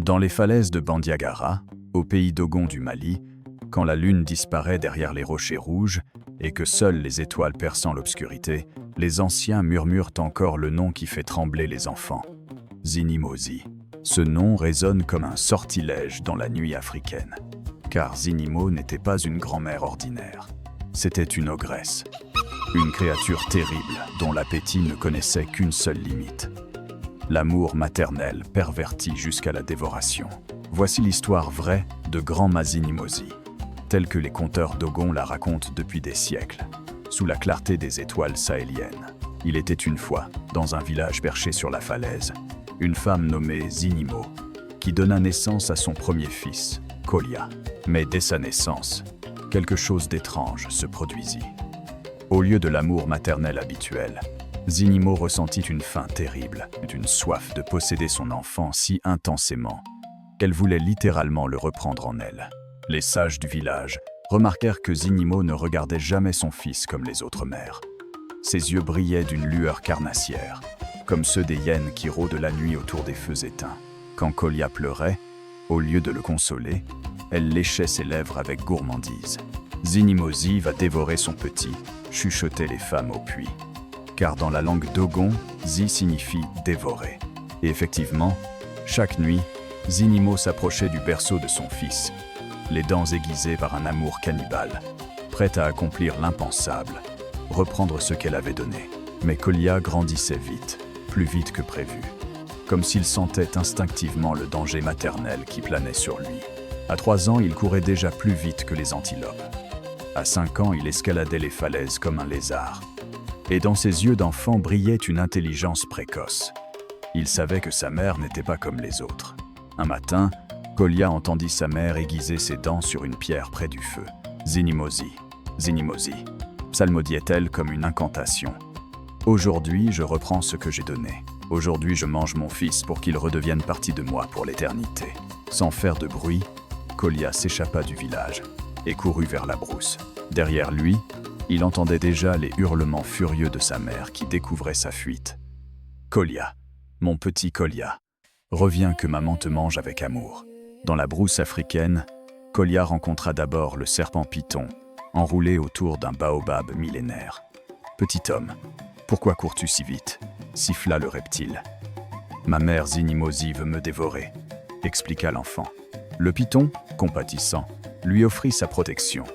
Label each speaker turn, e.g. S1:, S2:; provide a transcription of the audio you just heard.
S1: Dans les falaises de Bandiagara, au pays d'Ogon du Mali, quand la lune disparaît derrière les rochers rouges et que seules les étoiles perçant l'obscurité, les anciens murmurent encore le nom qui fait trembler les enfants. Zinimozi. Ce nom résonne comme un sortilège dans la nuit africaine. Car Zinimo n'était pas une grand-mère ordinaire. C'était une ogresse. Une créature terrible dont l'appétit ne connaissait qu'une seule limite. L'amour maternel perverti jusqu'à la dévoration. Voici l'histoire vraie de Grand Zinimozi, telle que les conteurs d'Ogon la racontent depuis des siècles, sous la clarté des étoiles sahéliennes. Il était une fois, dans un village perché sur la falaise, une femme nommée Zinimo, qui donna naissance à son premier fils, Kolia. Mais dès sa naissance, quelque chose d'étrange se produisit. Au lieu de l'amour maternel habituel, Zinimo ressentit une faim terrible, une soif de posséder son enfant si intensément qu'elle voulait littéralement le reprendre en elle. Les sages du village remarquèrent que Zinimo ne regardait jamais son fils comme les autres mères. Ses yeux brillaient d'une lueur carnassière, comme ceux des hyènes qui rôdent la nuit autour des feux éteints. Quand Kolia pleurait, au lieu de le consoler, elle léchait ses lèvres avec gourmandise. Zinimozi va dévorer son petit, chuchotaient les femmes au puits. Car dans la langue d'Ogon, Zi signifie dévorer. Et effectivement, chaque nuit, Zinimo s'approchait du berceau de son fils, les dents aiguisées par un amour cannibale, prête à accomplir l'impensable, reprendre ce qu'elle avait donné. Mais Kolia grandissait vite, plus vite que prévu, comme s'il sentait instinctivement le danger maternel qui planait sur lui. À 3 ans, il courait déjà plus vite que les antilopes. À 5 ans, il escaladait les falaises comme un lézard. Et dans ses yeux d'enfant brillait une intelligence précoce. Il savait que sa mère n'était pas comme les autres. Un matin, Kolia entendit sa mère aiguiser ses dents sur une pierre près du feu. « Zinimozi, Zinimozi », psalmodiait-elle comme une incantation. « Aujourd'hui, je reprends ce que j'ai donné. Aujourd'hui, je mange mon fils pour qu'il redevienne partie de moi pour l'éternité. » Sans faire de bruit, Kolia s'échappa du village et courut vers la brousse. Derrière lui, il entendait déjà les hurlements furieux de sa mère qui découvrait sa fuite. « Kolia, mon petit Kolia, reviens que maman te mange avec amour. » Dans la brousse africaine, Kolia rencontra d'abord le serpent python, enroulé autour d'un baobab millénaire. « Petit homme, pourquoi cours-tu si vite ?» siffla le reptile. « Ma mère Zinimozi veut me dévorer », expliqua l'enfant. Le python, compatissant, lui offrit sa protection.